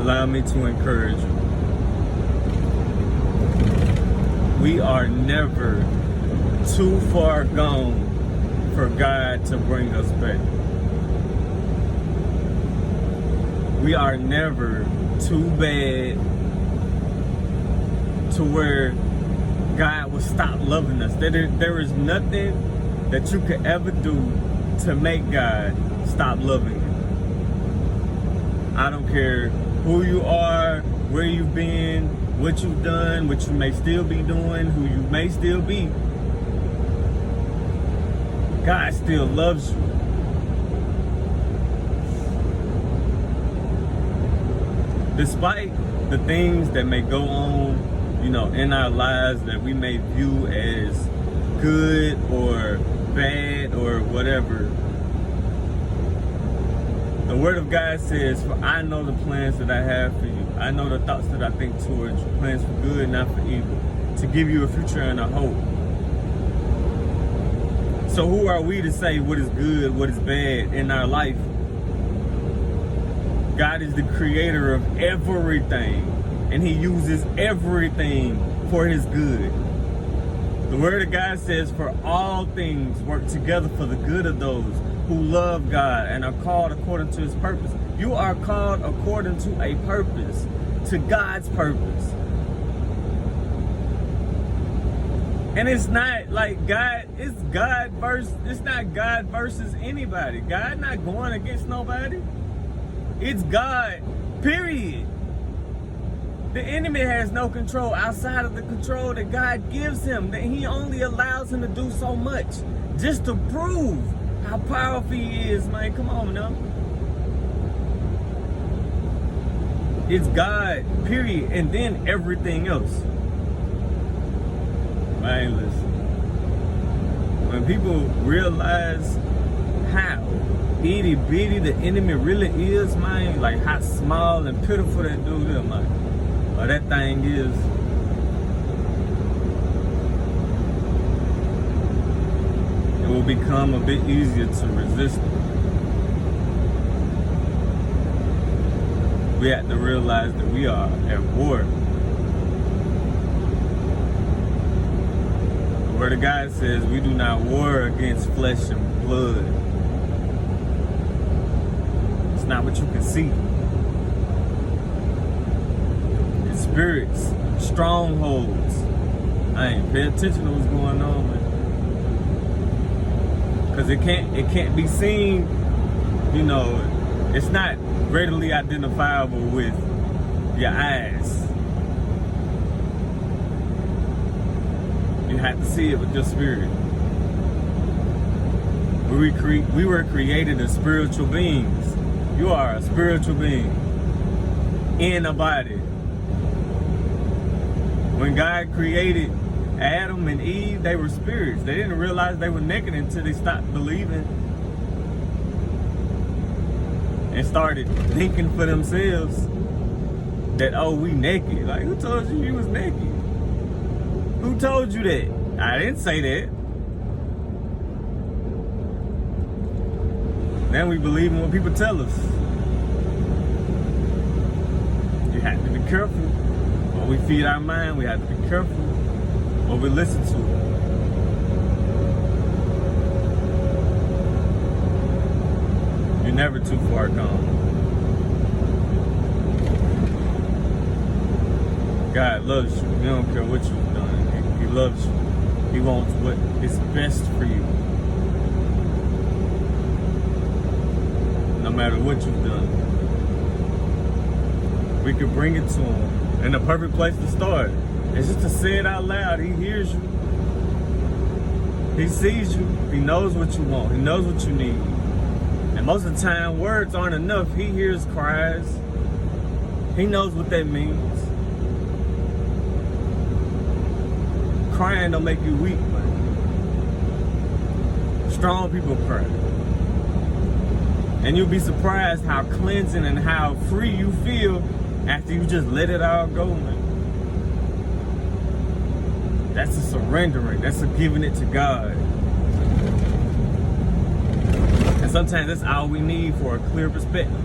allow me to encourage you. We are never too far gone for God to bring us back. We are never too bad to where God will stop loving us. There is nothing that you could ever do to make God stop loving you. I don't care who you are, where you've been, what you've done, what you may still be doing, who you may still be. God still loves you. Despite the things that may go on, in our lives that we may view as good or bad or whatever, the Word of God says, "For I know the plans that I have for you. I know the thoughts that I think towards you, plans for good, not for evil, to give you a future and a hope." So who are we to say what is good, what is bad in our life? God is the creator of everything, and He uses everything for His good. The Word of God says, "For all things work together for the good of those who love God and are called according to His purpose." You are called according to a purpose, to God's purpose. And it's not like God, it's not God versus anybody. God not going against nobody. It's God, period. The enemy has no control outside of the control that God gives him. That He only allows him to do so much just to prove how powerful He is, man. Come on now. It's God, period, and then everything else. Man, listen. When people realize how itty bitty the enemy really is, man, like how small and pitiful that dude is, man. Or that thing is. It will become a bit easier to resist it. We have to realize that we are at war. The Word of God says we do not war against flesh and blood. It's not what you can see. It's spirits, strongholds. I ain't pay attention to what's going on, man. Because it can't be seen, it's not readily identifiable with your eyes. You have to see it with your spirit. We were created as spiritual beings. You are a spiritual being in a body. When God created Adam and Eve, they were spirits. They didn't realize they were naked until they stopped believing and started thinking for themselves that, oh, we naked. Like, who told you was naked? Who told you that? I didn't say that. Then we believe in what people tell us. You have to be careful. When we feed our mind, we have to be careful what we listen to. You're never too far gone. God loves you. He don't care what you've done. He loves you. He wants what is best for you. No matter what you've done. We can bring it to Him. And the perfect place to start is just to say it out loud. He hears you. He sees you. He knows what you want. He knows what you need. And most of the time, words aren't enough. He hears cries. He knows what that means. Crying don't make you weak, man. Strong people cry. And you'll be surprised how cleansing and how free you feel after you just let it all go, man. That's a surrendering. That's a giving it to God. And sometimes that's all we need for a clear perspective.